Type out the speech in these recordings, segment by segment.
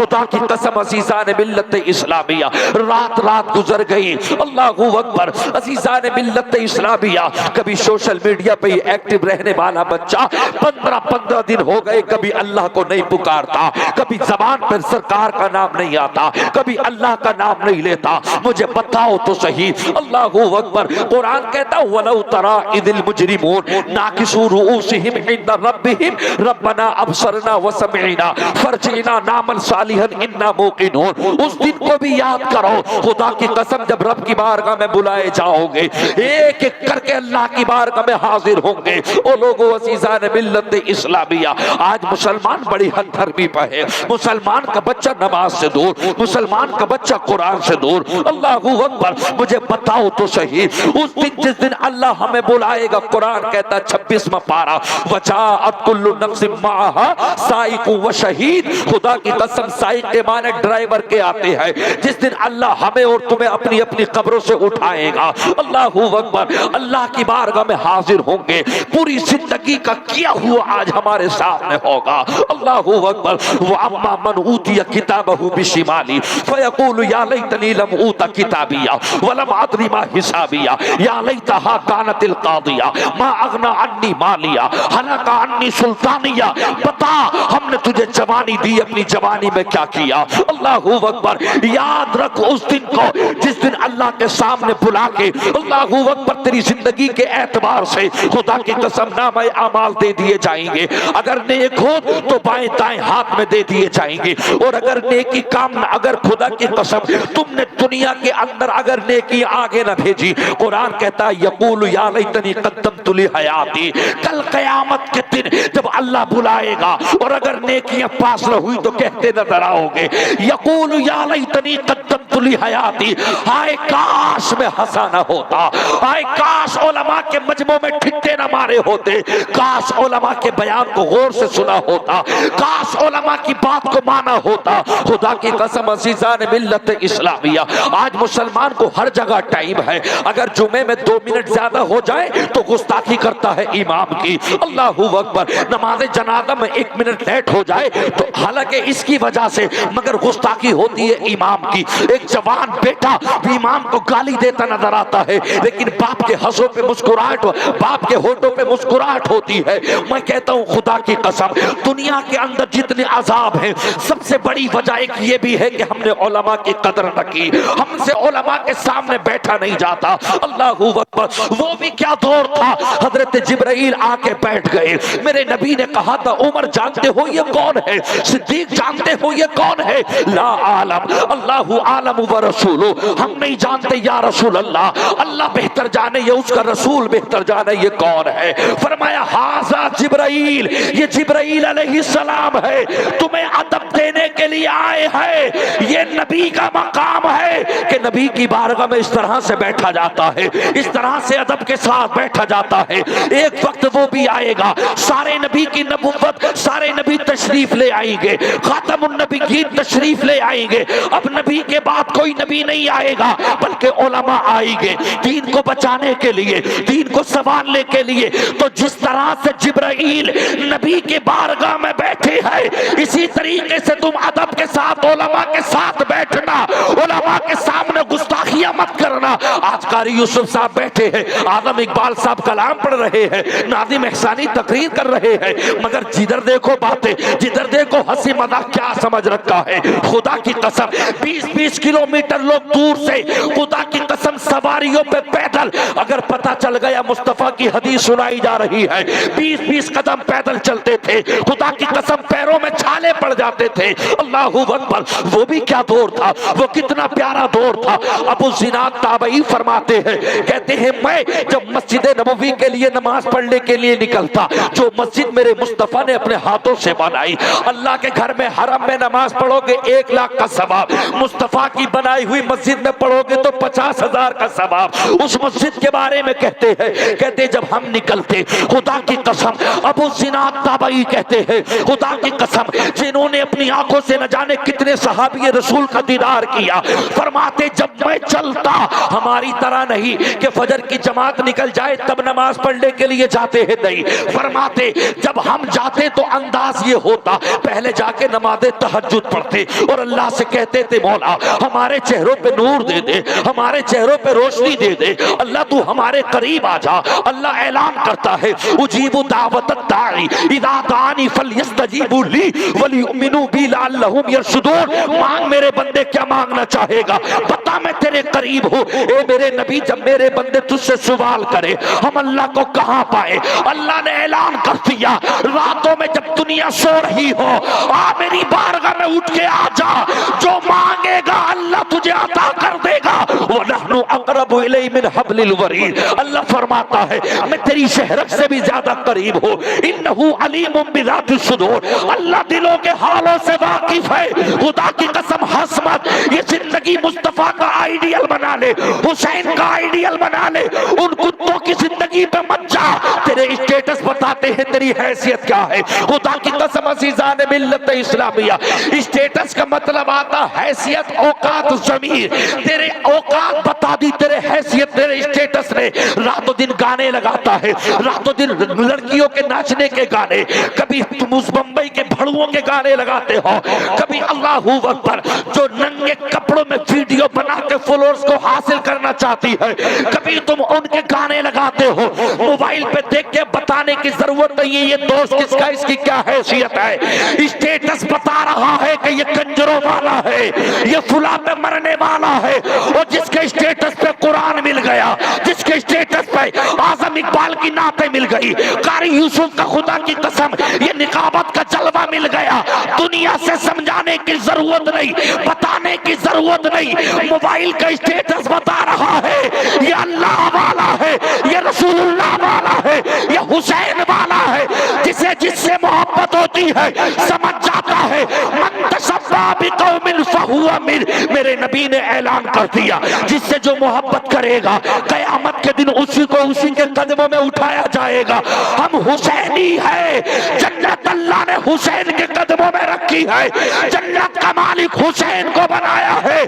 خدا کی قسم عزیزان ملت اسلامیہ، رات گزر گئی، اللہ اکبر، عزیزان ملت اسلامیہ، کبھی سوشل میڈیا پہ ایکٹیو رہنے والا بچہ 15 دن ہو گئے کبھی اللہ کو نہیں پکارتا، کبھی زبان پر سرکار کا نام نہیں آتا، کبھی اللہ کا نام نہیں لیتا، مجھے بتاؤ تو صحیح، اللہ اکبر۔ قرآن کہتا وَلَوْ تَرَىٰ إِذِ الْمُجْرِمُونَ نَاكِسُو رُءُوسِهِمْ عِندَ رَبِّهِمْ رَبَّنَا أَبْصَرْنَا وَسَمِعْنَا فَارْجِعْنَا نَعْمَلْ صَالِحًا إِنَّا مُوقِنُونَ۔ اس دن کو بھی یاد کرو، خدا کی قسم جب رب کی بارگاہ میں بلائے جاؤ گے، ایک ایک کر کے اللہ کی بارگاہ میں حاضر ہوں گے۔ او لوگو عزیزان ملت اسلامیہ، آج مسلمان بڑی ہن دھرمی پہ ہے، مسلمان کا بچہ نماز سے دور، مسلمان کا بچہ قرآن سے دور، اللہ اکبر۔ مجھے بتاؤ تو صحیح، اس دن جس دن اللہ ہمیں بلائے گا، قرآن کہتا 26واں پارہ وجاءت کل نفس معها سائق و شہید، خدا کی قسم سائق کے معنی ڈرائیور کے آتے ہیں۔ جس دن اللہ ہمیں اور تمہیں اپنی اپنی قبروں سے اٹھائے گا، اللہ اکبر، اللہ کی بارگاہ میں حاضر ہوں گے، پوری زندگی کا کیا ہوا آج ہمارے سامنے ہوگا، اللہ اکبر۔ وَأَمَّا مَنْ أُوتِيَ كِتَابَهُ بِشِمَالِهِ فَيَقُولُ يَا لَيْتَنِي لَمْ أُوتَ كِتَابِيَهْ وَلَمْ أَدْرِ مَا حِسَابِيَهْ يَا لَيْتَهَا كَانَتِ الْقَاضِيَةَ مَا أَغْنَىٰ عَنِّي مَالِيَهْ هَلَكَ عَنِّي سُلْطَانِيَهْ۔ بتا ہم نے تجھے جوانی دی، اپنی جوانی میں کیا کیا، اللہ اکبر۔ یاد رکھ اس دن کو جس دن اللہ کے سامنے بلا کے، اللہ اکبر، تیری زندگی کے اعتبار سے خدا کی قسم نامہ اعمال دے دیے جائیں گے، اگر نیک ہو تو بائیں دائیں ہاتھ میں دے دیے جائیں گے، اور اگر نیکی کام نہ، اگر خدا کی قسم تم نے دنیا کے اندر اگر نیکی آگے نہ بھیجی، قرآن کہتا ہے یقول یا لیتنی قدمت لحیاتی، کل قیامت کے دن جب اللہ بلائے گا اور اگر نیکیاں پاس نہ ہوئی تو کہتے نظر آؤ گے یقول یا لیتنی قدمت لحیاتی، ہائے کاش میں ہنسا نہ ہوتا، ہائے کاش علماء کے مجمع میں ٹھٹے نہ مارے ہوتے، کاش علماء کے بیان کو غور سے سنا ہوتا، کاش علماء کی بات کو مانا ہوتا۔ خدا کی قسم عزیزان ملت اسلامیہ، آج مسلمان کو ہر جگہ ٹائم ہے، اگر جمعے میں 2 منٹ زیادہ ہو جائے تو گستاخی کرتا ہے امام کی، اللہ اکبر۔ نماز جنازہ میں 1 منٹ لیٹ ہو جائے تو حالانکہ اس کی وجہ سے مگر گستاخی ہوتی ہے امام کی۔ ایک جوان بیٹا بھی امام کو گالی دیتا نظر آتا ہے، لیکن باپ کے ہنسوں پہ مسکراہٹ، باپ کے ہونٹوں پہ مسکراہٹ ہوتی ہے۔ میں کہتا ہوں خدا کی قسم دنیا کے اندر جتنے عذاب ہیں، سب سے بڑی وجہ ایک یہ بھی ہے کہ ہم نے علماء کی قدر نہ کی، ہم سے علماء کے سامنے بیٹھا نہیں جاتا، اللہ اکبر۔ وہ بھی کیا دور تھا، حضرت جبرائیل آ کے بیٹھ گئے، میرے نبی نے کہا تھا عمر جانتے ہو یہ کون ہے، صدیق جانتے ہو یہ کون ہے، لا عالم اللہ عالم و رسول، ہم نہیں جانتے یا رسول اللہ، اللہ بہتر جانے یا اس کا رسول بہتر جانے یہ کون ہے۔ فرمایا ھذا جبرائیل، یہ جبرائیل علیہ السلام ہے، تمہیں ادب دینے کے لیے آئے ہیں، یہ نبی کا مقام ہے کہ نبی کی بارگاہ میں اس طرح سے بیٹھا جاتا ہے، اس طرح سے ادب کے ساتھ بیٹھا جاتا ہے۔ ایک وقت وہ بھی آئے گا، سارے نبی کی نبوت، سارے نبی تشریف لے آئیں گے، خاتم النبیین تشریف لے آئیں گے، اب نبی کے بعد کوئی نبی نہیں آئے گا بلکہ علماء آئیں گے دین کو بچانے کے لیے، دین کو سنبھالنے کے لیے۔ تو جس طرح سے جبرائیل نبی کے بارگاہ میں بیٹھے ہیں، اسی طریقے سے تم ادب کے ساتھ علماء کے ساتھ بیٹھنا، علماء کے سامنے گستاخیاں مت کرنا۔ آج قاری یوسف صاحب بیٹھے ہیں، اعظم اقبال صاحب کلام پڑھ رہے ہیں، ناظم احسانی تقریر کر رہے ہیں، مگر جدھر دیکھو باتیں، جدھر دیکھو ہنسی مذاق کیا سمجھ رکھا ہے۔ خدا کی قسم 20-20 کلومیٹر لوگ دور سے، خدا کی قسم سواریوں پہ پیدل، اگر پتہ چل گیا مصطفیٰ کی حدیث سنائی جا رہی ہے، 20-20 قدم پیدل چلتے تھے، خدا کی قسم پیروں میں چھالے پڑ جاتے تھے، اللہ اکبر۔ وہ بھی کیا دور تھا، وہ کتنا پیارا دور تھا۔ ابو زناد تابعی فرماتے ہیں، کہتے ہیں میں جب مسجد نبوی کے لیے نماز پڑھنے کے لیے نکلتا، جو مسجد میرے مصطفیٰ نے اپنے ہاتھوں سے بنائی، اللہ کے گھر میں حرم میں نماز پڑھو گے 1 لاکھ کا ثواب، مصطفیٰ کی بنائی ہوئی مسجد میں پڑھو گے تو 50,000 کا ثواب۔ اس مسجد کے بارے میں کہتے ہیں، کہتے جب ہم نکلتے، خدا کی قسم ابو زناد تابعی کہتے ہیں، خدا کی قسم جنہوں نے اپنی آنکھوں سے نہ جانے کتنے صحابی رسول کا دیدار کیا، فرماتے جب میں چلتا ہماری طرح نہیں کہ فجر کی جماعت نکل جائے تب نماز پڑھنے کے لیے جاتے ہیں، نہیں، فرماتے جب ہم جاتے تو انداز یہ ہوتا پہلے جا کے نماز تہجد پڑھتے اور اللہ سے کہتے تھے مولا ہمارے چہروں پہ نور دے دے، ہمارے چہروں پہ روشنی دے دے، اللہ تو ہمارے قریب آ جا۔ اللہ اعلان کرتا ہے اجیب دعوت الداعی اذا دعانی فلیستجیبوا لی ولیؤمنوا بی لعلہم یرشدون۔ مانگ میرے بندے کیا مانگنا چاہے گا، بتا میں تیرے قریب ہوں۔ اے میرے نبی جب میرے بندے تجھ سے سوال کرے ہم اللہ کو کہاں پائے، اللہ نے اعلان کر دیا راتوں میں جب دنیا سو رہی ہو آ میری بارگاہ میں اٹھ کے آ جا، جو مانگے گا اللہ تجھے عطا کر دے گا۔ وَنَحْنُ أَقْرَبُ إِلَيْهِ مِنْ حَبْلِ الْوَرِيدِ، اللہ فرماتا ہے میں تیری شہرک سے بھی زیادہ قریب ہوں۔ إِنَّهُ عَلِيمٌ بِذَاتِ الصُّدُورِ، اللہ دلوں کے حالوں سے واقف ہے۔ خدا کی قسم حسمت یہ زندگی مصطفیٰ کا آئیڈیل بنا لے، حسین کا آئیڈیل بنا لے، ان کتوں کی زندگی پہ مت جا۔ تیرے اسٹیٹس بتاتے ہیں تیری حیثیت کیا ہے۔ خدا کی قسم عزیزان ملت اسلامیہ، اسٹیٹس کا مطلب آتا حیثیت، اوقات، ضمیر۔ تیرے اوقات بتا دی، تیرے حیثیت، تیرے اسٹیٹس نے۔ رات و دن گانے لگاتا ہے، رات و دن لڑکیوں کے ناچنے کے گانے، کبھی تم اس بمبئی کے بھڑووں کے گانے لگاتے ہو، کبھی اللہ اکبر جو ننگے کپڑوں میں ویڈیو بنا کے فالوورز کو حاصل کرنا چاہتی ہے، کبھی تم ان کے گانے لگاتے ہو۔ موبائل پہ دیکھ کے بتانے کی ضرورت نہیں ہے یہ دوست کس کا، اس کی کیا حیثیت ہے۔ اسٹیٹس بتا رہا ہے کہ یہ کنجروں والا ہے، یہ فلاں پہ مرنے والا ہے۔ اور جس کے اسٹیٹس پہ قرآن مل گیا، جس کے اسٹیٹس پہ اعظم اقبال کی نعتیں مل گئی، قاری یوسف کا خدا کی قسم یہ نقابت کا جلوہ مل گیا، دنیا سے سمجھانے کی ضرورت نہیں، بتانے کی ضرورت نہیں۔ موبائل کا اسٹیٹس بتا رہا ہے یہ اللہ والا ہے، یہ رسول اللہ والا ہے، یہ حسین والا ہے۔ جسے جس سے محبت ہوتی ہے سمجھ جاتا ہے من تشبہ بقوم فہو من، میرے نبی نے اعلان کر دیا جس سے جو محبت کرے گا قیامت کے دن اسی کو اسی کے قدموں میں اٹھایا جائے گا۔ ہم حسینی ہے، جنت اللہ نے حسین کے قدموں میں رکھی ہے، جنت کا مالک حسین کو بنایا ہے۔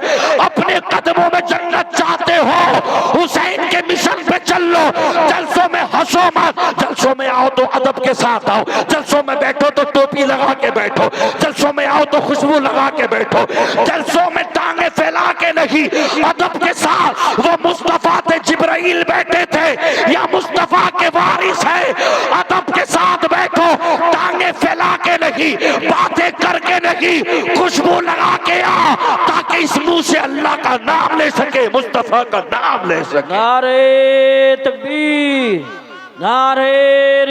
اپنے قدموں میں جنت چاہتے ہو حسین کے مشن پہ چل لو، جلسوں میں ہنسو مت، جلسوں میں آؤ تو ادب کے ساتھ آؤ، جلسوں میں بیٹھو تو ٹوپی لگا کے بیٹھو، جلسوں میں آؤ تو خوشبو لگا کے بیٹھو، جلسوں میں ٹانگیں پھیلا کے نہیں، ادب کے ساتھ۔ وہ مصطفیٰ تھے جبرائیل بیٹھے تھے یا مصطفیٰ کے وارث ہے، ادب کے ساتھ بیٹھو، ٹانگیں پھیلا کے نہیں، باتیں کر کے نہیں، خوشبو لگا کے آ تاکہ اس منہ سے اللہ کا نام لے سکے، مصطفیٰ کا نام لے سکے۔ نعرہ تکبیر، نعرہ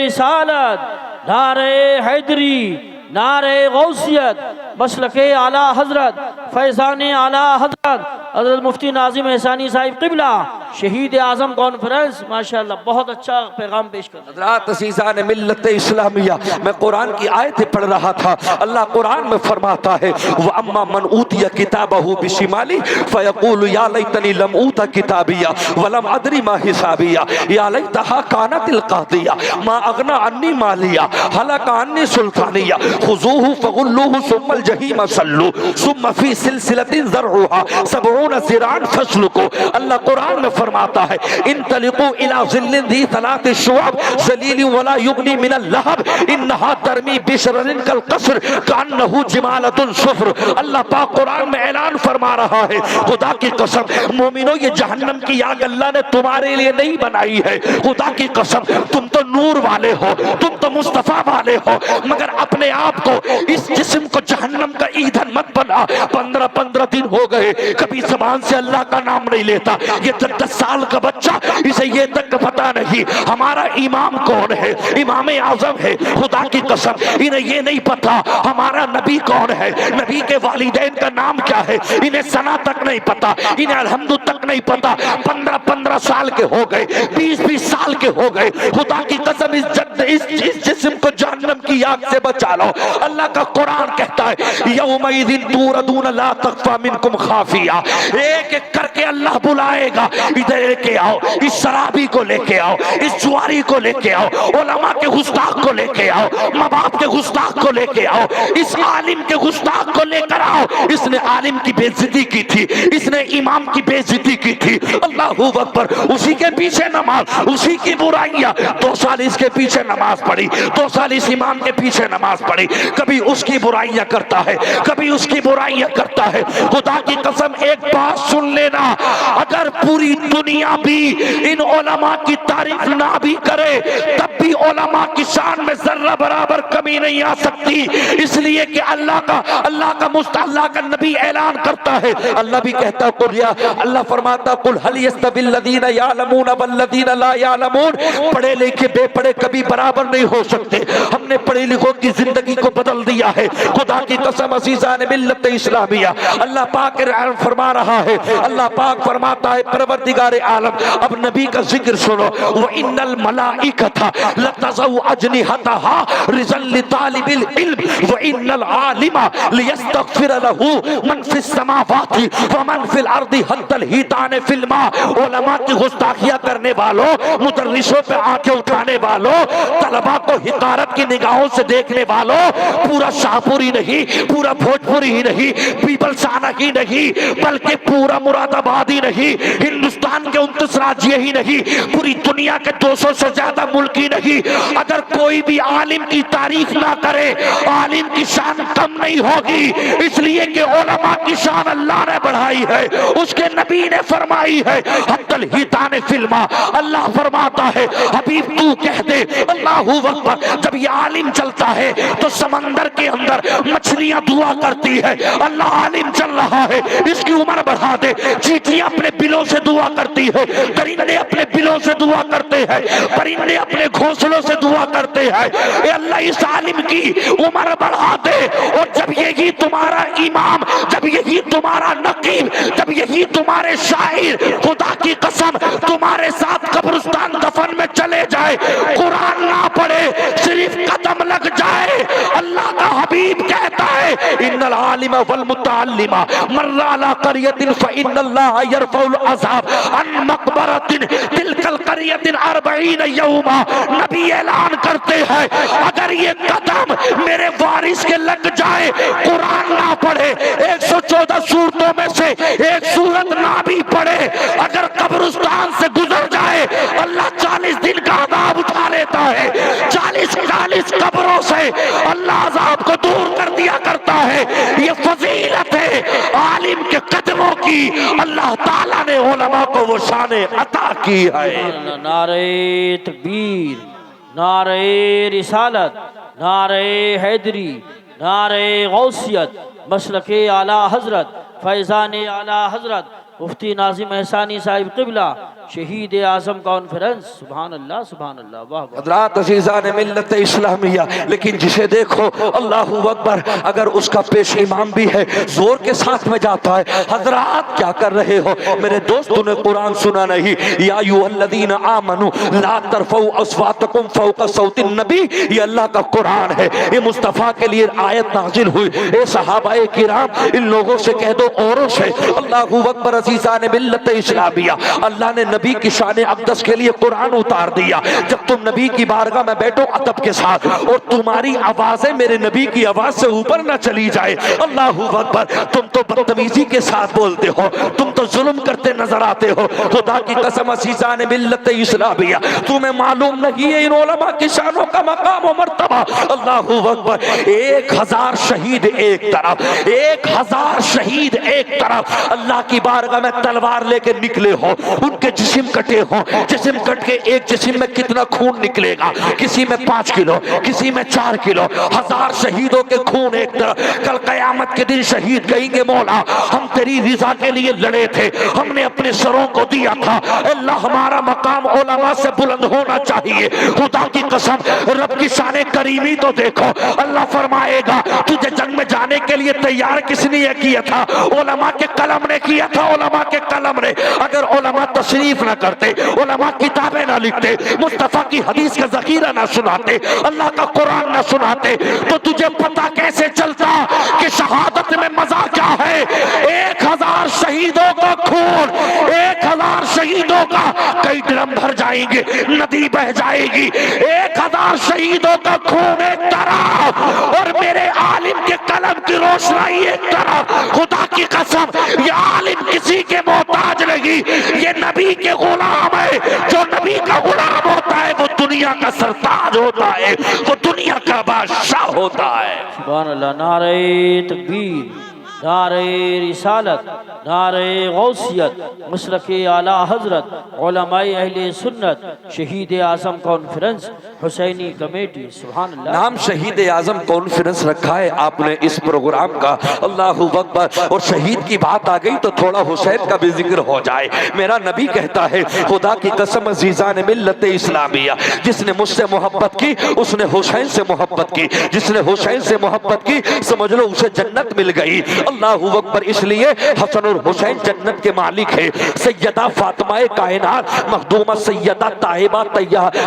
رسالت، نعرہ حیدری، نعرہ غوثیت، مسلک اعلیٰ حضرت، فیضان اعلیٰ حضرت حضرت مفتی ناظم احسانی صاحب قبلہ شہید اعظم کانفرنس، ماشاءاللہ بہت اچھا پیغام پیش کر۔ حضرات عزیزان ملت اسلامیہ، میں قرآن کی آیتیں پڑھ رہا تھا، اللہ قرآن میں فرماتا ہے وَأَمَّا مَنْ أُوتِيَ كِتَابَهُ بِشِمَالِهِ فَيَقُولُ يَا لَيْتَنِي لَمْ أُوتَ كِتَابِيَهْ وَلَمْ أَدْرِ مَا حِسَابِيَهْ يَا لَيْتَهَا كَانَتِ الْقَاضِيَةَ مَا أَغْنَىٰ عَنِّي مَالِيَهْ هَلَكَ عَنِّي سُلْطَانِيَهْ خُذُوهُ فَغُلُّوهُ ثُمَّ الْجَحِيمَ صَلُّوهُ ثُمَّ فِي سِلْسِلَةٍ ذَرْعُهَا 70 ذراعًا فَاسْلُكُوهُ۔ اللہ قرآن میں فرماتا ہے انطلقوا الى ظل ذی ثلاث شعب ظلیل ولا یغنی من اللہب انہا ترمی بشرر کالقصر کانہو جمالۃ صفر۔ اللہ پاک قرآن میں اعلان فرما رہا ہے خدا کی قسم مومنوں یہ جہنم کی آگ اللہ نے تمہارے لیے نہیں بنائی ہے، خدا کی قسم تم تو نور والے ہو، تم تو مصطفیٰ والے ہو، مگر اپنے آپ کو اس جسم کو جہنم کا ایندھن مت بنا۔ 15 دن ہو گئے کبھی زبان سے اللہ کا نام نہیں لیتا، یہ 10 سال کا بچہ اسے یہ تک پتا نہیں ہمارا امام کون ہے، امام اعظم ہے، خدا کی قسم انہیں یہ نہیں پتا ہمارا نبی کون ہے، نبی کے والدین کا نام کیا ہے، انہیں ثنا تک نہیں پتا، انہیں الحمد تک نہیں پتا۔ 15 سال کے ہو گئے، 20 سال کے ہو گئے، خدا کی قسم اس جسم کو جہنم کی آگ سے بچا لو۔ اللہ کا قرآن کہتا ہے یومئذ توردون لا تخفى منکم خافیہ، ایک ایک کر کے اللہ بلائے گا، ادھر لے کے آؤ، اس شرابی کو لے کے آؤ، اس جواری کو لے کے آؤ، علماء کے گستاخ کو لے کے آؤ، ماں باپ کے گستاخ کو لے کے آؤ، اس عالم کے گستاخ کو لے کر آؤ، اس نے عالم کی بے عزتی کی تھی، اس نے امام کی بے عزتی کی تھی، اللہ اکبر، اسی کے پیچھے نماز، اسی کی برائیاں، 2 سال اس کے پیچھے نماز پڑھی، 2 سال اس امام کے پیچھے نماز پڑھی، کبھی اس کی برائیاں کرتا ہے، کبھی اس کی برائیاں کرتا ہے۔ خدا کی قسم ایک بات سن لینا، اگر پوری دنیا بھی ان علماء کی تعریف نہ بھی کرے تب بھی علماء کی شان میں ذرہ برابر کمی نہیں آ سکتی، اس لیے کہ اللہ کا نبی اعلان کرتا ہے، اللہ بھی کہتا اللہ فرماتا قل هل يستوي الذين يعلمون والذين لا يعلمون، پڑھے لکھے بے پڑھے کبھی برابر نہیں ہو سکتے، ہم نے پڑھے لکھوں کی زندگی کو بدل دیا ہے۔ خدا کی قسم عزیزان ملت اسلامیہ، اللہ پاک فرما رہا ہے، اللہ پاک فرماتا ہے پروردگار عالم، اب نبی کا ذکر سنو، وَإِنَّ الْمَلَائِكَةَ لَتَضَعُ أَجْنِحَتَهَا رِزًا لِطَالِبِ الْعِلْمِ وَإِنَّ الْعَالِمَ لِيَسْتَغْفِرَ لَهُ مَنْ فِي السَّمَاوَاتِ وَمَنْ فِي الْأَرْضِ حَتَّى الْحِيتَانِ فِي الْمَاءِ، علماء کی گستاخیاں کرنے والوں، مدرسوں پہ آنکھیں اٹھانے والوں، طلباء کو حقارت کی نگاہوں سے دیکھنے والوں، پورا شاہپوری نہیں، پورا بھوجپوری ہی نہیں، پیپلسانہ ہی نہیں، بلکہ پورا مراد آباد ہی نہیں، ہندوستان کے 29 راجیہ ہی نہیں، پوری دنیا کے 200 سے زیادہ ملک ہی نہیں، اگر کوئی بھی عالم کی تعریف نہ کرے عالم کی شان کم نہیں ہوگی، اس لیے کہ علماء کی شان اللہ نے بڑھائی ہے، اس کے نبی نے فرمائی ہے حتی الحیتان فی الماء، اللہ فرماتا ہے حبیب تو کہہ دے اللہ اکبر، جب یہ عالم چلتا ہے تو سمندر کے اندر مچھلیاں دعا کرتی ہے، اللہ عالم چل رہا ہے اس کی عمر بڑھا دے، چیٹیاں اپنے بلوں سے دعا کرتی ہے، درندے اپنے بلوں سے دعا کرتے ہیں، پرندے اپنے گھونسلوں سے دعا کرتے ہیں، اے اللہ اس عالم کی عمر بڑھا دے، اور جب یہی تمہارا امام، جب یہی تمہارا نقیب، جب یہی تمہارے شاعر خدا کی قسم تمہارے ساتھ قبرستان دفن میں چلے جائے، قرآن نہ پڑھے، صرف قدم لگ جائے، اللہ کا حبیب کہتا ہے ان العالم والمتعلم مر علی قریۃ فإن اللہ یرفع العذاب عن مقبرۃ تلک القریۃ 40 یوما، نبی اعلان کرتے ہیں اگر یہ قدم میرے وارث کے لگ جائے، قرآن نہ پڑھے، 114 سورتوں میں سے ایک سورت نہ بھی پڑھے، اگر قبرستان سے گزر جائے اللہ 40 دن کا عذاب اٹھا لیتا ہے، 40 قبروں سے اللہ عذاب کو دور کر دیا کرتا ہے، یہ فضیلت ہے عالم کے قدموں کی، اللہ تعالیٰ نے علماء کو وہ شان عطا کی ہے۔ نعرہ تکبیر، نعرہ رسالت، نعرہ حیدری، نعرہ غوثیت، مسلک اعلیٰ حضرت، فیضان اعلیٰ حضرت مفتی ناظم احسانی صاحب قبلہ، شہید اعظم کانفرنس، سبحان اللہ سبحان اللہ، واہ واہ۔ حضرات عزیزان ملت اسلامیہ، لیکن جسے دیکھو اللہ اکبر، اگر اس کا پیش امام بھی ہے زور کے ساتھ میں جاتا ہے، حضرات کیا کر رہے ہو میرے دوستوں نے قرآن سنا نہیں، یا ایھا الذین آمنوا لا ترفعوا اصواتکم فوق صوت النبی، یہ اللہ کا قرآن ہے، یہ مصطفیٰ کے لیے آیت نازل ہوئی، اے صحابہ کرام ان لوگوں سے کہہ دو اوروں سے، اللہ اکبر عزیزان ملت اسلامیہ، اللہ نے نبی کی شان اقدس کے لیے قرآن اتار دیا، جب تم نبی کی بارگاہ میں بیٹھو ادب کے ساتھ اور تمہاری آوازیں میرے نبی کی آواز سے اوپر نہ چلی جائے، اللہ اکبر، تم تو بدتمیزی کے ساتھ بولتے ہو، تم تو ظلم کرتے نظر آتے ہو، خدا کی قسم عزیزان ملت اسلامیہ تمہیں معلوم نہیں ہے ان علماء کی شانوں کا مقام و مرتبہ، اللہ اکبر، 1000 شہید ایک طرف، 1000 شہید ایک طرف، اللہ کی بارگاہ میں تلوار لے کے نکلے ہو، ان کے جسم کٹے ہوں، جسم کٹ کے ایک جسم میں کتنا خون نکلے گا، کسی میں 5 کلو، کسی میں 4 کلو، 1000 شہیدوں کے خون ایک طرف، کل قیامت کے دن شہید کہیں گے مولا ہم تیری رضا کے لیے لڑے تھے، ہم نے اپنے سروں کو دیا تھا، اللہ ہمارا مقام علماء سے بلند ہونا چاہیے، خدا کی قسم رب کی شان کریمی تو دیکھو، اللہ فرمائے گا تجھے جنگ میں جانے کے لیے تیار کس نے کیا تھا، علماء کے قلم نے کیا تھا، علماء کے قلم نے، اگر علماء تشریف نہ کرتے، علماء کتابیں نہ لکھتے، مصطفیٰ کی حدیث کا ذخیرہ نہ سناتے، اللہ کا قرآن نہ سناتے، تو تجھے پتہ کیسے چلتا کہ شہادت میں مزہ کیا ہے؟ 1000 شہیدوں کا خون، 1000 شہیدوں کا کئی ڈرم بھر جائیں گے، ندی بہ جائے گی، 1000 شہیدوں کا خون ایک طرف اور میرے عالم کے قلم کی روشنائی ایک طرف۔ خدا کی قسم یہ عالم کسی کے محتاج نہیں، یہ نبی کے غلام ہے۔ جو نبی کا غلام ہوتا ہے وہ دنیا کا سرتاج ہوتا ہے، وہ دنیا کا بادشاہ ہوتا ہے۔ سبحان اللہ۔ نعرہ تکبیر، نعرہ رسالت، نعرہ غوثیت، مسلک اعلیٰ حضرت، علماء اہل سنت، شہید اعظم کانفرنس، حسینی کمیٹی۔ سبحان اللہ۔ نام شہید اعظم کانفرنس رکھا ہے آپ نے اس پروگرام کا، اللہ اکبر۔ اور شہید کی بات آ گئی تو تھوڑا حسین کا بھی ذکر ہو جائے۔ میرا نبی کہتا ہے خدا کی قسم عزیزان ملت اسلامیہ، جس نے مجھ سے محبت کی اس نے حسین سے محبت کی، جس نے حسین سے محبت کی سمجھ لو اسے جنت مل گئی۔ اللہ اکبر۔ اس لیے حسن اور حسین جنت کے مالک ہے۔ سیدہ فاطمہ کائنات، مخدومہ سیدہ طاہبہ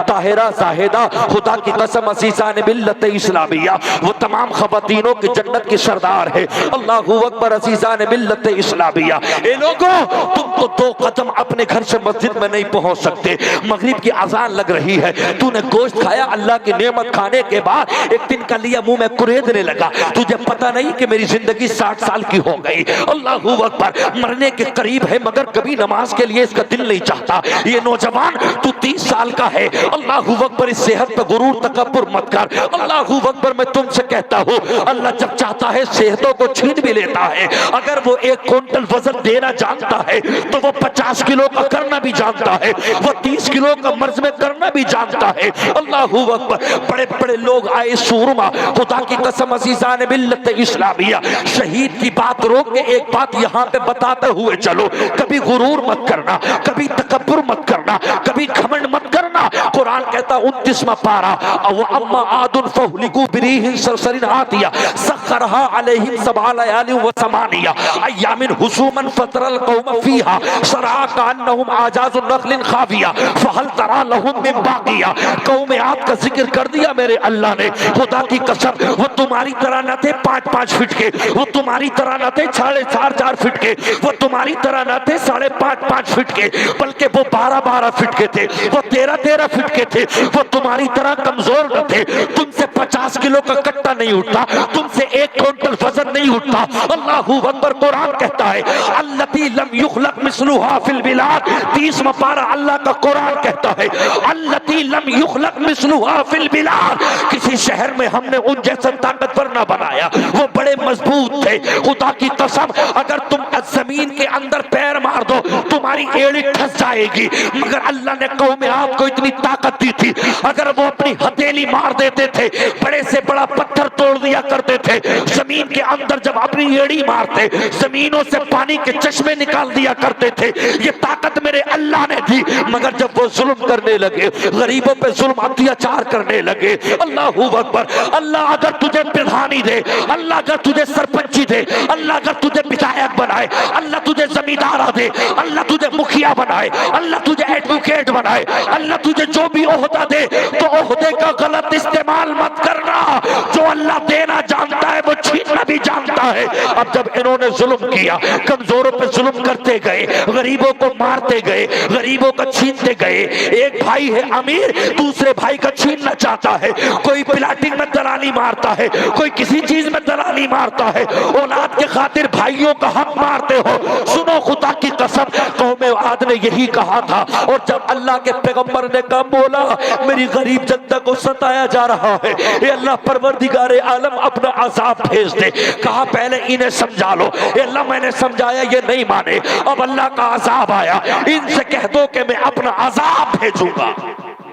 طاہرہ زاہدہ، خدا کی قسم عزیزان ملت اسلامیہ، وہ تمام خواتینوں کی جنت کی سردار ہے۔ اللہ اکبر عزیزان ملت اسلامیہ۔ اے لوگوں تم تو 2 قدم اپنے گھر سے مسجد میں نہیں پہنچ سکتے، مغرب کی اذان لگ رہی ہے، تو نے گوشت کھایا، اللہ کی نعمت کھانے کے بعد ایک دن کا لیا منہ میں کریدنے لگا، تجھے پتہ نہیں کہ میری زندگی 60 سال کی ہو گئی۔ اللہ اکبر۔ مرنے کے قریب ہے مگر کبھی نماز کے لیے اس کا دل نہیں چاہتا۔ یہ نوجوان تو 30 سال کا ہے، اللہ اکبر، اس صحت پہ غرور تکبر مت کر۔ اللہ اکبر، میں تم سے کہتا ہوں اللہ جب چاہتا ہے صحتوں کو چھین بھی لیتا ہے۔ اگر وہ 1 کوئنٹل وزن دینا جانتا ہے تو وہ 50 کلو کا کرنا بھی جانتا ہے، وہ 30 کلو کا مرض میں کرنا بھی جانتا ہے۔ اللہ اکبر۔ بڑے بڑے لوگ آئے سورما، خدا کی قسم عزیزان ملت اسلامیہ، شہید کی بات روک کے ایک بات یہاں پہ بتاتے ہوئے چلو، کبھی غرور مت کرنا، کبھی تکبر مت کرنا، کبھی گھمنڈ مت کرنا۔ قرآن کہتا 29واں پارہ، او اما عاد فاہلکوا بریح صرصر عاتیہ سخرها علیہم 7 لیال و 8 ایام حسوما فتری القوم فیہا صرعا کانہم اعجاز نخل خاویہ فہل تری لہم من باقیہ۔ قوم عاد کا ذکر کر دیا میرے اللہ نے۔ خدا کی قسم وہ تمہاری طرح نہ تھے 5-5 فٹ کے، وہ تمہاری طرح نہ تھے 4.5 فٹ کے، وہ تمہاری طرح نہ تھے 5.5 فٹ کے، بلکہ وہ 12 فٹ کے تھے، وہ 13 فٹ کے تھے۔ وہ تمہاری طرح کمزور نہ تھے، تم سے 50 کلو کا کٹا نہیں اٹھتا، تم سے 1 کوئنٹل وزن نہیں اٹھتا۔ اللہ اکبر۔ قرآن کہتا ہے التی لم یخلق مثلها فی البلاد، 30واں پارہ اللہ کا قرآن کہتا ہے التی لم یخلق مثلها فی البلاد، کسی شہر میں ہم نے ان جیسا طاقتور نہ بنایا، وہ بڑے مضبوط تھے۔ خدا کی قسم اگر تم زمین کے اندر پیر مار دو تمہاری ایڑی ٹھس جائے گی، مگر اللہ نے قوم عاد کو اتنی طاقت دی تھی، اگر وہ اپنی ہتھیلی مار دیتے تھے بڑے سے بڑا پتھر توڑ دیا کرتے تھے۔ زمین کے اندر جب اپنی ایڑی مارتے زمینوں سے پانی کے چشمے نکال دیا کرتے تھے۔ یہ طاقت میرے اللہ نے دی، مگر جب وہ ظلم کرنے لگے، غریبوں پہ ظلم اتیاچار کرنے لگے، اللہ اکبر، اللہ اگر تجھے پردھانی دے، اللہ اگر تجھے سرپنچی دے، اللہ اگر تجھے بدایک بنائے، اللہ تجھے زمیندارہ دے، اللہ تجھے مکھیا بنائے، اللہ تجھے ایڈوکیٹ بنائے، اللہ تجھے جو بھی عہدہ دے تو عہدے کا غلط استعمال مت کرنا۔ جو اللہ دینا جانتا ہے وہ چھیننا بھی جانتا ہے۔ اب جب انہوں نے ظلم کیا، کمزوروں پہ ظلم کرتے گئے، غریبوں کو مارتے گئے، غریبوں کا چھینتے گئے، ایک بھائی ہے امیر دوسرے بھائی کا چھیننا چاہتا ہے، کوئی پلاٹنگ میں دلالی مارتا ہے، کوئی کسی چیز میں دلالی مارتا ہے، اولاد کے خاطر بھائیوں کا حق مارتے ہو۔ سنو خدا کی قسم قوم عاد نے یہی کہا تھا، اور جب اللہ کے پیغمبر نے کہا مولا میری غریب جنتا کو ستایا جا رہا ہے، اے اللہ پروردگار عالم اپنا عذاب بھیج دے، کہا پہلے انہیں سمجھا لو۔ اے اللہ میں نے سمجھایا یہ نہیں مانے، اب اللہ کا عذاب آیا، ان سے کہہ دو کہ میں اپنا عذاب بھیجوں گا۔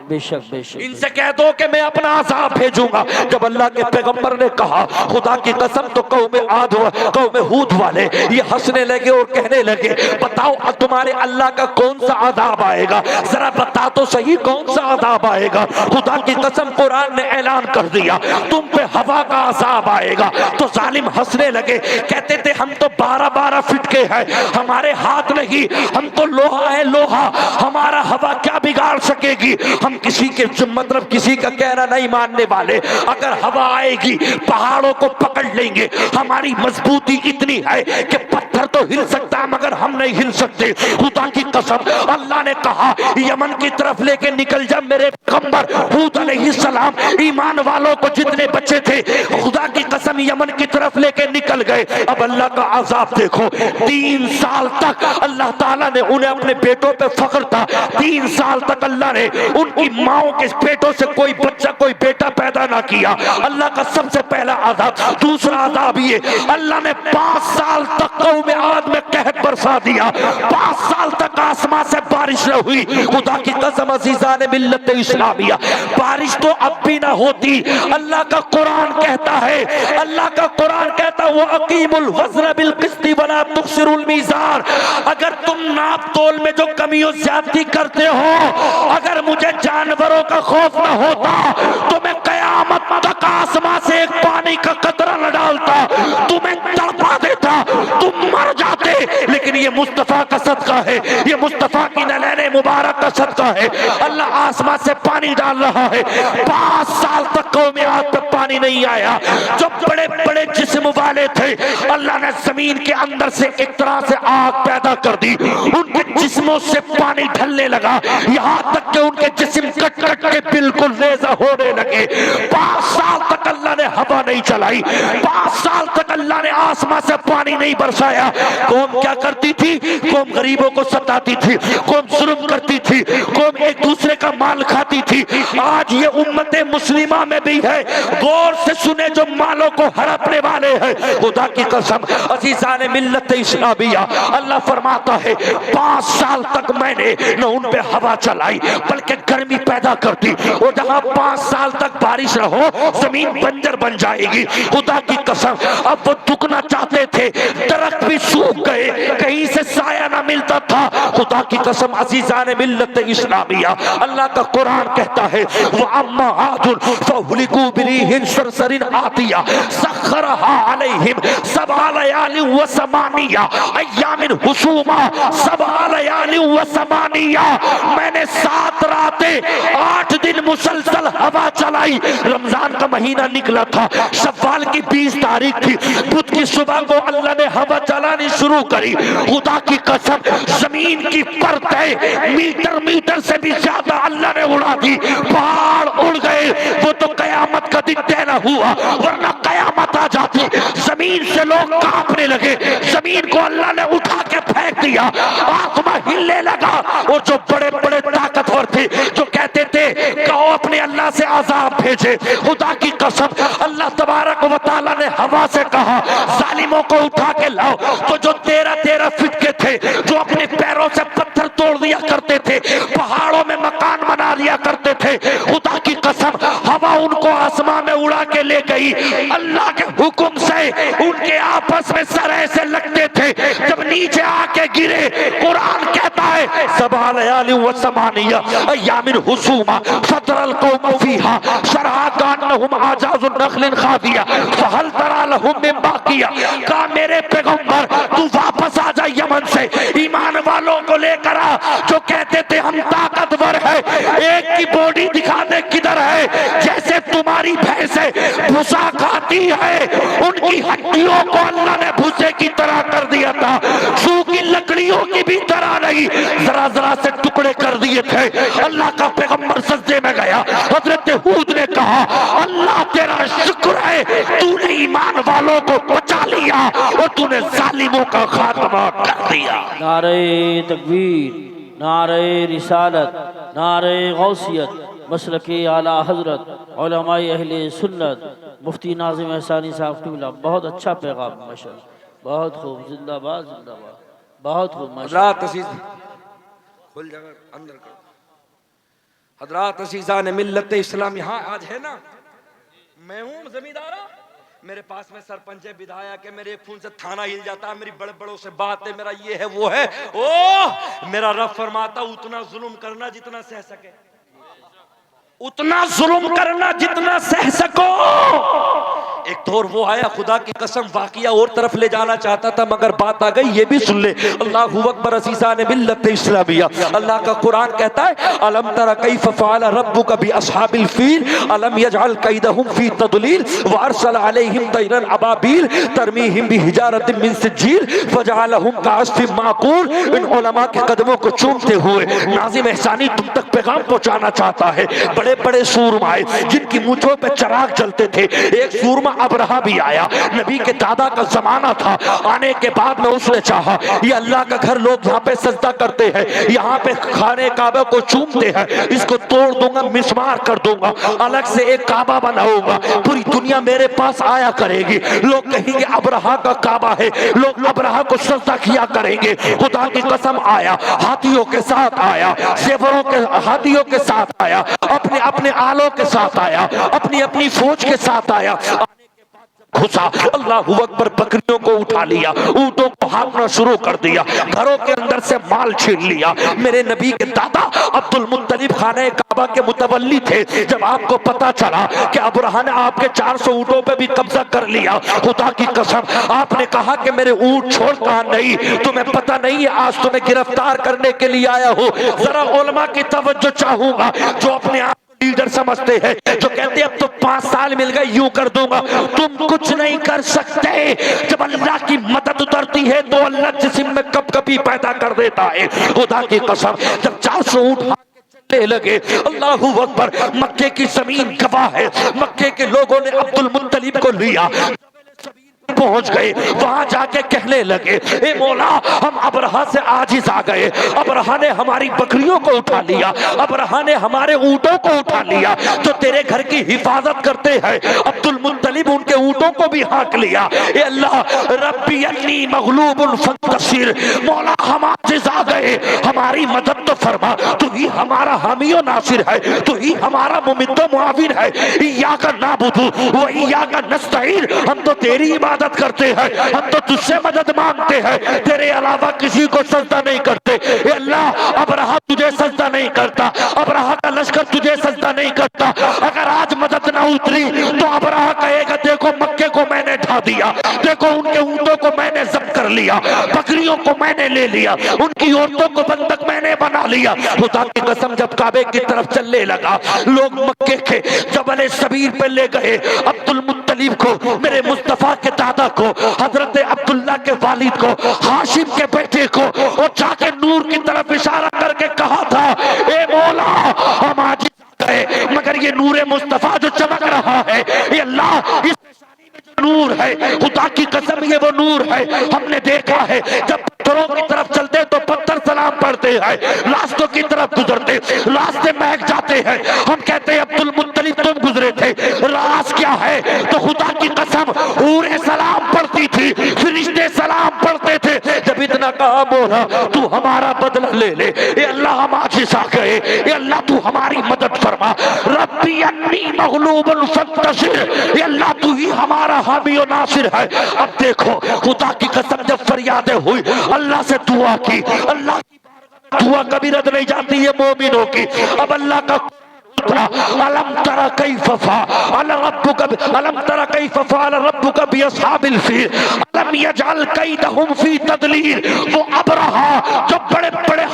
بے شک بے شک ان سے کہہ دو کہ میں اپنا عذاب بھیجوں گا۔ جب اللہ کے پیغمبر نے کہا خدا کی قسم، تو قوم عاد قوم ہود والے یہ ہنسنے لگے اور کہنے لگے بتاؤ تمہارے اللہ کا کون سا عذاب آئے گا، ذرا بتا تو صحیح کون سا عذاب آئے گا۔ خدا کی قسم قرآن نے اعلان کر دیا تم پہ ہوا کا عذاب آئے گا۔ تو ظالم ہنسنے لگے، کہتے تھے ہم تو 12 فٹ کے ہیں، ہمارے ہاتھ نہیں، ہم تو لوہا ہے لوہا، ہمارا ہوا کیا بگاڑ سکے گی۔ ہم کسی کے مطلب کسی کا کہنا نہیں ماننے والے، اگر ہوا آئے گی پہاڑوں کو پکڑ لیں گے، ہماری مضبوطی اتنی ہے کہ پتھر تو ہل سکتا ہے مگر ہم نہیں ہل سکتے۔ خدا کی قسم اللہ نے کہا یمن کی طرف لے کے نکل جا میرے پیغمبر ہود علیہ السلام، ایمان والوں کو جتنے بچے تھے خدا کی قسم یمن کی طرف لے کے نکل گئے۔ اب اللہ کا عذاب دیکھو، 3 سال تک اللہ تعالیٰ نے انہیں اپنے بیٹوں پہ فخر تھا، 3 سال تک اللہ نے ان کی ماؤں کے پیٹوں سے کوئی بچہ کوئی بیٹا پیدا نہ کیا۔ اللہ کا سب سے پہلا عذاب۔ دوسرا عذاب یہ اللہ نے 5 سال تک قوم عاد میں قحط برسا دیا، 5 سال تک آسمان سے بارش نہ ہوئی۔ خدا کی قسم عزیزان ملت اسلامیہ، بارش تو اب بھی نہ ہوتی۔ اللہ کا قرآن کہتا ہے، اللہ کا قرآن کہتا ہے وَأَقِيمُوا الْوَزْنَ بِالْقِسْطِ وَلَا تُخْسِرُوا الْمِيزَانَ۔ اگر تم ناپ تول میں جو کمی و زیادتی کرتے ہو، اگر مجھے جانوروں کا خوف نہ ہوتا تو میں قیامت تک آسمان سے ایک پانی کا قطرہ نہ ڈالتا، تمہیں تڑپا دیتا، تم مر جاتے۔ لیکن یہ مصطفیٰ کا صدقہ ہے، یہ مصطفیٰ کی نلین مبارک کا صدقہ ہے، اللہ آسمان سے پانی ڈال رہا ہے۔ 5 سال تک قوم عاد پہ پانی نہیں آیا۔ جو بڑے بڑے جسم والے تھے اللہ نے زمین کے اندر سے ایک طرح سے آگ پیدا کر دی، ان کے جسموں سے پانی ڈھلنے لگا، یہاں تک کہ ان کے جسم کٹ کٹ کے بالکل ریزہ ہونے لگے۔ 5 سال تک اللہ نے ہوا نہیں چلائی، 5 سال تک اللہ نے آسمان سے پانی نہیں برسایا۔ قوم کیا کرتی تھی؟ قوم غریبوں کو ستاتی تھی، قوم ظلم کرتی تھی، قوم ایک دوسرے کا مال کھاتی تھی۔ آج یہ امت مسلمہ میں بھی ہے، غور سے سنے جو مالوں کو ہڑپنے والے ہیں۔ خدا کی قسم عزیزان ملت اسلامیہ، اللہ فرماتا ہے 5 سال تک میں نے نہ ان پہ ہوا چلائی بلکہ گرمی پیدا کرتی، اور جہاں 5 سال تک بارش نہ ہو زمین بنجر بن جائے گی۔ خدا کی قسم اب وہ دکنا چاہتے تھے، درخت بھی سوکھ گئے، کہیں سے سایہ نہ ملتا تھا۔ خدا کی قسم عزیزان ملت اسلامیہ، اللہ کا قرآن کہتا ہے وَأَمَّا عَادٌ فَأُهْلِكُوا بِرِيحٍ صَرْصَرٍ عَاتِيَةٍ سَخَّرَهَا عَلَيْهِمْ 7 لَيَالٍ و8 أَيَّامٍ حُسُومًا 7 لَيَالٍ و8۔ میں نے 7 راتیں 8 دن مسلسل ہوا چلائی۔ رمضان کا مہینہ نکلا تھا، شوال کی 20 تاریخ تھی، بدھ کی صبح کو اللہ نے ہوا چلانی شروع کری۔ خدا کی قسم زمین کی پرتیں میٹر میٹر سے بھی زیادہ اللہ نے اڑا دی، پہاڑ اڑ گئے۔ وہ تو قیامت کا دن طے نہ ہوا، ورنہ قیامت آ جاتی۔ زمین سے لوگ کانپنے لگے، زمین کو اللہ نے اٹھا کے پھینک دیا، آسمان ہلنے لگا۔ اور جو بڑے بڑے طاقتور تھے جو کہتے تھے کہو اپنے اللہ سے عذاب بھیجے، خدا کی قسم اللہ تبارک و تعالیٰ نے ہوا سے کہا ظالموں کو اٹھا کے لاؤ۔ تو جو 13 فٹ کے تھے، جو اپنے پیروں سے پتھر توڑ دیا کرتے تھے، پہاڑوں میں مکان بنا لیا کرتے تھے، خدا کی قسم ہوا ان کو آسمان میں اڑا کے لے گئی۔ اللہ کے حکم سے ان کے آپس میں سر ایسے لگتے تھے، جب نیچے آ کے گرے قرآن کہتا ہے 7 ليال و8 أيام حسوما فترى القوم فيها سرعى كأنهم أعجاز نخل خاوية فهل ترى لهم من باقية۔ کہا میرے پیغمبر تو واپس آ جا یمن سے، ایمان والوں کو لے کر آ جو کہتے تھے ہم طاقتور ہے، ایک کی باڈی دکھا دے کدھر ہے، جیسے تمہاری بھینسیں بھسا کھاتی ہے ان کی ہڈیوں کو اللہ نے بھسے کی طرح کر دیا تھا، سوکھی لکڑیوں کی بھی طرح نہیں، ذرا ذرا سے ٹکڑے کر دیے تھے۔ اللہ کا پیغمبر سجدے میں گیا، حضرت ہود نے کہا اللہ تیرا شکر ہے تو نے ایمان والوں کو بچا لیا اور تو نے ظالموں کا خاتمہ کر دیا۔ نعرہ تکبیر، نعرہ رسالت، نعرہ غوثیت، مسلک اعلیٰ حضرت علماء اہل سنت مفتی ناظم احسانی صاحب قبلہ۔ بہت اچھا پیغام ماشاءاللہ، بہت خوب، زندہ باد زندہ باد، بہت خوب ماشاءاللہ۔ اللہ تسیز کھل جائے اندر کرو۔ حضرات عزیزان ملت اسلام یہاں آج ہے نا، میں ہوں زمیندارہ، میرے پاس میں سرپنچ ہے، بدھایک ہے، میرے ایک فون سے تھانہ ہل جاتا ہے، میری بڑے بڑوں سے بات ہے، میرا یہ ہے وہ ہے، میرا رب فرماتا اتنا ظلم کرنا جتنا سہ سکے، اتنا ظلم کرنا جتنا سہ سکو۔ ایک دور وہ آیا، خدا کی قسم واقعہ اور طرف لے جانا چاہتا تھا مگر بات آ گئی، یہ بھی سن لے۔ اللہ اکبر عزیزان ملت اسلامیہ، اللہ کا قرآن کہتا ہے الم تر کیف فعل ربک باصحاب الفیل الم یجعل کیدہم فی تضلیل وارسل علیہم طیرا ابابیل ترمیہم بحجارۃ من سجیل فجعلہم کعصف معقول۔ ان علماء کے قدموں کو چومتے ہوئے ناظم احسانی تم تک پیغام پہنچانا چاہتا ہے۔ بڑے بڑے سورمائے جن کی مونچھوں پہ چراغ جلتے تھے، ایک سورما ابرہا بھی آیا، نبی کے دادا کا زمانہ تھا، آنے کے بعد میں اس نے چاہا یہ اللہ کا گھر، لوگ یہاں پہ سجدہ کرتے ہیں، یہاں پہ خانے کعبہ کو چومتے ہیں، اس کو توڑ دوں گا، مسمار کر دوں گا، الگ سے ایک کعبہ بناؤں گا، پوری دنیا میرے پاس آیا کرے گی، لوگ کہیں گے ابرہا کا کعبہ ہے، لوگ ابرہا کو سجدہ کیا کریں گے۔ خدا کی قسم آیا، ہاتھیوں کے ساتھ آیا، زیوروں کے ہاتھیوں کے ساتھ آیا، اپنے اپنے آلوں کے ساتھ آیا، اپنی اپنی فوج کے ساتھ آیا، گھسا، اللہ اکبر، بکریوں کو اٹھا لیا، اونٹوں کو ہانکنا شروع کر دیا، گھروں کے اندر سے مال چھین لیا۔ میرے نبی کے دادا عبد المطلب خانہ کعبہ کے متولی تھے، جب آپ کو پتا چلا کہ ابرہا نے آپ کے 400 اونٹوں پہ بھی قبضہ کر لیا، خدا کی قسم آپ نے کہا کہ میرے اونٹ چھوڑتا نہیں، تمہیں پتہ نہیں ہے آج تمہیں گرفتار کرنے کے لیے آیا ہو۔ ذرا علماء کی توجہ چاہوں گا جو اپنے آپ لیڈر سمجھتے ہیں، جو کہتے ہیں اب تو 5 سال مل گئے یوں کر دوں گا، تم کچھ نہیں کر سکتے۔ جب اللہ کی مدد اترتی ہے تو اللہ جسم میں کب کبھی پیدا کر دیتا ہے۔ خدا کی قسم جب 400 اونٹ چلنے لگے، اللہ اکبر، مکے کی زمین گواہ ہے، مکے کے لوگوں نے عبد المطلب کو لیا، پہنچ گئے، وہاں جا کے کہنے لگے اے مولا ہم ابرہا سے عاجز آ گئے، ابرہا نے ہماری بکریوں کو اٹھا لیا، ابرہا نے ہمارے اونٹوں کو اٹھا لیا، جو تیرے گھر کی حفاظت کرتے ہیں عبد المطلب ان کے اونٹوں کو بھی ہانک لیا۔ اے اللہ ربی انی مغلوب فانتصر، مولا ہم عاجز آ گئے، ہماری مدد تو فرما، تو ہی ہمارا حامی و ناصر ہے، تو ہی ہمارا ممد و معاون ہے، ایاک نعبد و ایاک نستعین، ہم تو تیری عبادت کرتے ہیں، ہم تو تجھ سے مدد مانگتے ہیں، تیرے علاوہ کسی کو سجدہ نہیں کرتے۔ اے اللہ ابرہا تجھے سجدہ نہیں کرتا، ابرہا کا لشکر تجھے سجدہ نہیں کرتا، اگر آج مدد نہ اتری تو ابرہا کہے گا دیکھو مکے کو میں نے ڈھا دیا، دیکھو ان کے اونٹوں کو میں نے ضبط کر لیا، بکریوں کو میں نے لے لیا، ان کی عورتوں کو بندک میں نے بنا لیا۔ خدا کی قسم جب کعبے کی طرف چلنے لگا، لوگ مکے کے جبل سبیر پہ لے گئے عبد المطلب کو، میرے مصطفیٰ کے دادا کو، حضرت عبداللہ کے والد کو، ہاشم کے بیٹے کو، اور جا کے نور کی طرف اشارہ کر کے کہا تھا اے مولا ہم آج گئے مگر یہ نور مصطفیٰ جو چمک رہا ہے، اے اللہ اس نور ہے، خدا کی قسم یہ وہ نور ہے، ہم نے دیکھا ہے جب پتھروں کی طرف چلتے تو پتھر سلام پڑھتے ہیں، راستوں کی طرف گزرتے راستے مہک جاتے ہیں، ہم کہتے ہیں عبد المطلب تم گزرے تھے، راز کیا ہے؟ تو خدا کی قسم حوریں سلام پڑھتی تھی، فرشتے سلام پڑھتے تھے، جب اتنا کہا مولا تو ہمارا بدلہ لے لے، اے اللہ ہم عاجز آ گئے، اے اللہ تو ہماری مدد فرما، ربی انی مغلوب فانتصر، اے اللہ تو ہی ہمارا حامی و ناصر ہے۔ اب دیکھو خدا کی قسم جب فریادیں ہوئی، اللہ سے دعا کی، اللہ کی دعا کبھی رد نہیں جاتی ہے مومنوں کی، اب اللہ کا الم تر کیف فعل ربک باصحاب الفیل الم یجعل کیدہم فی تضلیل، وہ ابرہا جو بڑے بڑے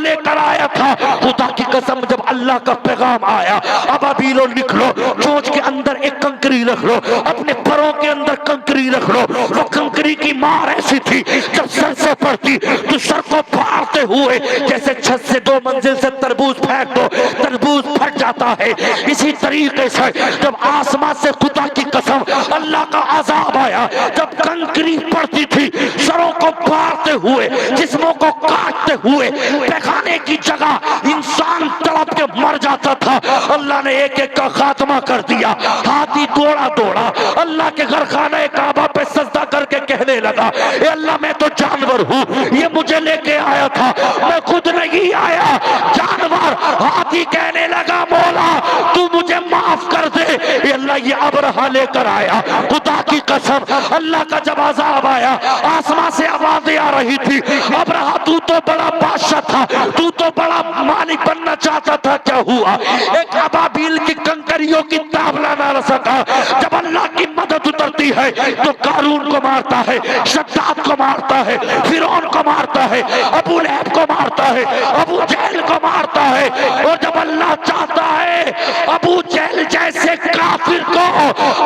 لے کر آیا تھا، خدا کی قسم جب اللہ کا پیغام آیا ابابیلو نکلو، چونچ کے اندر ایک کنکری رکھ لو، اپنے پروں کے اندر کنکری رکھ لو، وہ کنکری کی مار ایسی تھی جب سر سے پڑتی تو سر کو پھاڑتے ہوئے جیسے چھت سے 2 منزل سے تربوز پھینک دو تربوز پھٹ جاتا ہے، اسی طریقے سے جب آسمان سے خدا کی قسم اللہ کا عذاب آیا، جب کنکری پڑتی تھی سروں کو پھاڑتے ہوئے، جسموں کو کاٹتے ہوئے، پیخانے کی جگہ انسان تڑپ کے مر جاتا تھا، اللہ نے ایک ایک کا خاتمہ کر دیا۔ ہاتھی دوڑا دوڑا اللہ کے گھر خانہ کعبہ پہ سجدہ کر کے کہنے لگا اے اللہ میں تو جانور ہوں، یہ مجھے لے کے آیا تھا، میں خود نہیں آیا، جانور ہاتھی کہنے لگا مولا تو مجھے معاف کر دے. یہ اللہ یہ ابرہا لے کر آیا. خدا کی قسم اللہ کا جب عذاب آیا آسمان سے آوازیں آ رہی تھی ابرہا تو بڑا بادشاہ تھا, تو بڑا مالک بننا چاہتا تھا, کیا ہوا؟ ایک ابابیل کی کنکریوں کی تابلا نہ سکا. جب اللہ کی مدد اترتی ہے تو قارون کو مارتا ہے, شداد کو مارتا ہے, فرعون کو مارتا ہے, ابو لہب کو مارتا ہے, ابو جہل کو مارتا ہے. اور جب اللہ چاہتا ہے ابو جہل جیسے کافر کو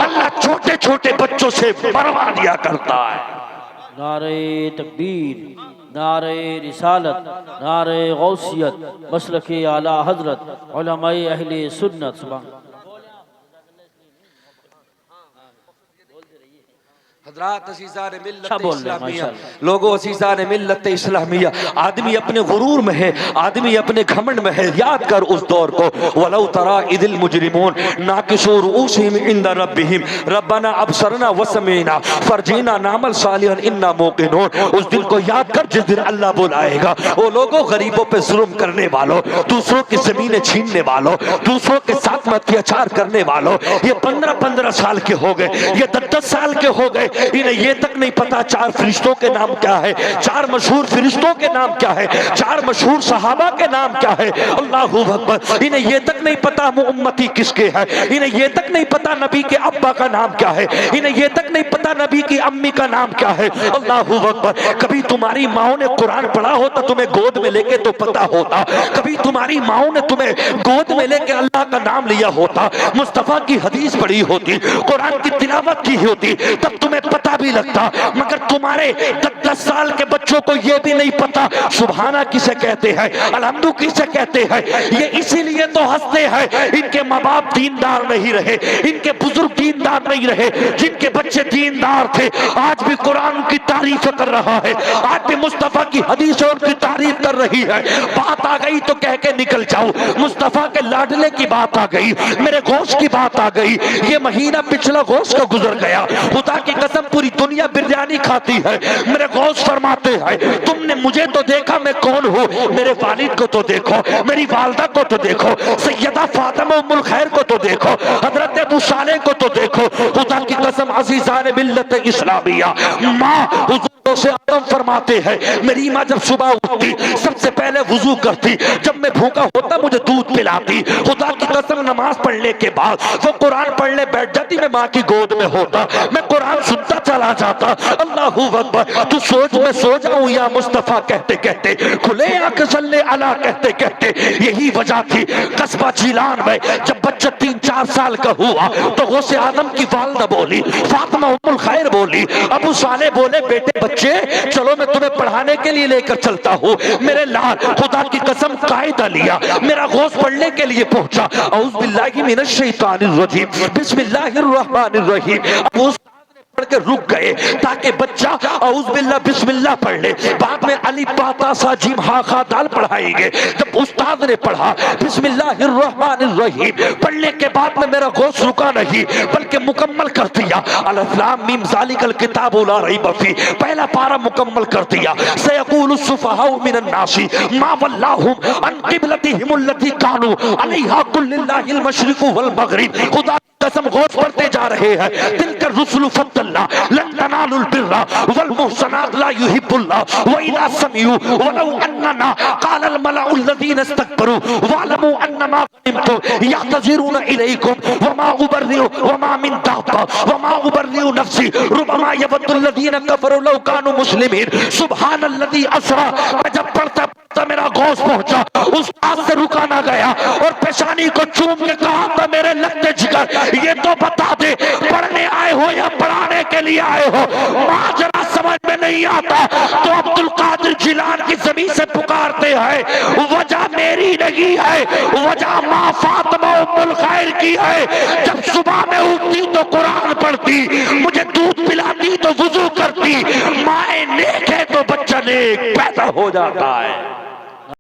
اللہ چھوٹے چھوٹے بچوں سے مروا دیا کرتا ہے. نعرہ تکبیر, نعرہ رسالت, نعرہ غوثیت, مسلک اعلی حضرت, علماء اہل سنت. سبحان حضرات عزیزان ملت اسلامیہ, لوگوں عزیزان ملت اسلامیہ, آدمی اپنے غرور میں ہے, آدمی اپنے گھمنڈ میں ہے. یاد کر اس دور کو, وَلَوْ تَرَا إِذِ الْمُجْرِمُونَ نَاكِسُوا رُؤُوسِهِمْ عِنْدَ رَبِّهِمْ رَبَّنَا أَبْصَرْنَا وَسَمِعْنَا فَارْجِعْنَا نَعْمَلْ صَالِحًا إِنَّا مُوقِنُونَ. اس دن کو یاد کر جس دن اللہ بلائے گا. وہ لوگوں غریبوں پہ ظلم کرنے والوں, دوسروں کی زمینیں چھیننے والوں, دوسروں کے ساتھ میں اتیاچار کرنے والوں, یہ 15 سال کے ہو گئے, یہ 10 سال کے ہو گئے, انہیں یہ تک نہیں پتا 4 فرشتوں کے نام کیا ہے, 4 مشہور فرشتوں کے نام کیا ہے, 4 مشہور صحابہ کے نام کیا ہے. اللہ اکبر. انہیں یہ تک نہیں پتا امتی کس کے ہے, انہیں یہ تک نہیں پتا نبی کے ابا کا نام کیا ہے, انہیں یہ تک نہیں پتا نبی کی امی کا نام کیا ہے. اللہ اکبر. کبھی تمہاری ماؤں نے قرآن پڑھا ہوتا تمہیں گود میں لے کے تو پتا ہوتا, کبھی تمہاری ماؤں نے تمہیں گود میں لے کے اللہ کا نام لیا ہوتا, مصطفیٰ کی حدیث پڑھی ہوتی, قرآن کی تلاوت کی ہوتی, تب تمہیں پتا بھی لگتا. مگر تمہارے 10 سال کے بچوں کو یہ بھی نہیں پتا سبحانہ کسے کہتے ہیں, الحمدو کسے کہتے ہیں. یہ اسی لیے تو ہنستے ہیں ان کے ماں باپ دیندار نہیں رہے, ان کے بزرگ دیندار نہیں رہے. جن کے بچے دیندار تھے آج بھی قرآن کی تعریف کر رہا ہے, آج بھی مصطفیٰ کی حدیثوں کی تعریف کر رہی ہے. بات آ گئی تو کہہ کے نکل جاؤ, مصطفیٰ کے لاڈلے کی بات آ گئی, میرے گوشت کی بات آ گئی. یہ مہینہ پچھلا گوشت کا گزر گیا, خدا کی قسم پوری دنیا بریانی کھاتی ہے. میرے غوث فرماتے ہیں تم نے مجھے تو دیکھا میں کون ہوں, میرے والد کو تو دیکھو, میری والدہ کو تو دیکھو, سیدہ فاطمہ ام الخیر کو تو دیکھو, حضرت ابو صالح کو تو دیکھو. خدا کی قسم عزیزان ملت اسلامیہ, ماں حضور سے آدم فرماتے ہیں میری ماں جب صبح اٹھتی سب سے پہلے وضو کرتی, جب میں بھوکا ہوتا مجھے دودھ پلاتی. خدا کی قسم نماز پڑھنے کے بعد وہ قرآن پڑھنے بیٹھ جاتی, میں ماں کی گود میں ہوتا, میں قرآن سنتا چلا جاتا. اللہ اکبر. تو سوچ میں سو جاؤں یا مصطفیٰ کہتے کہتے, کھلے آنکھ صلی اللہ کہتے کہتے. یہی وجہ تھی قصبہ جیلان میں جب بچہ 3-4 سال کا ہوا تو غوث آدم کی والدہ بولی, فاطمہ ام الخیر بولی, ابو صالح بولے بیٹے بچے چلو میں تمہیں پڑھانے کے لیے لے کر چلتا ہوں. میرے لال خدا کی قسم قاعدہ لیا, میرا غوث پڑھنے کے لیے پہنچا. اعوذ باللہ من الشیطان الرجیم بسم اللہ الرحمن الرحیم. ابو پڑھ کے رک گئے تاکہ بچہ اعوذ باللہ بسم اللہ پڑھ لے. بعد میں علی پاتا سا جیم ہا خا دال پڑھائیں گے. جب استاد نے پڑھا بسم اللہ الرحمن الرحیم پڑھنے کے بعد میں میرا غوث رکا نہیں بلکہ مکمل کر دیا. الف لام میم ذالک الکتاب لا ریب فیہ, پہلا پارہ مکمل کر دیا. سیقول السفہاء من الناس ما ولاھم عن قبلتہم التی کانوا علیہا قل للہ المشرق والمغرب. خدا قسم غوث پڑھتے جا رہے ہیں. تلک الرسل فضل اللہ لن تنالوا البر والمحسنات لا يحب الله واذا سمعوا ولو اننا قال الملأ الذين استكبروا واعلموا انما غنمتم يعتذرون اليكم وما ابرئ وما من دابة وما ابرئ نفسي ربما يود الذين كفروا لو كانوا مسلمين. سبحان الذي اسرا. جب پڑھتا میرا غوث پہنچا, استاد سے رکا نہ گیا اور پیشانی کو چوم کے کہا تھا میرے لگتے جگر یہ تو بتا دے پڑھنے آئے ہو یا پڑھانے کے لیے آئے ہو. ماجرا سمجھ میں نہیں آتا تو عبد القادر جیلان کی زمین سے پکارتے ہیں. وجہ میری نہیں ہے, وجہ ماں فاطمہ ام الخیر کی ہے. جب صبح میں اٹھتی تو قرآن پڑھتی, مجھے دودھ پلاتی تو وضو کرتی. مائیں نیک ہے تو بچہ نیک پیدا ہو جاتا ہے.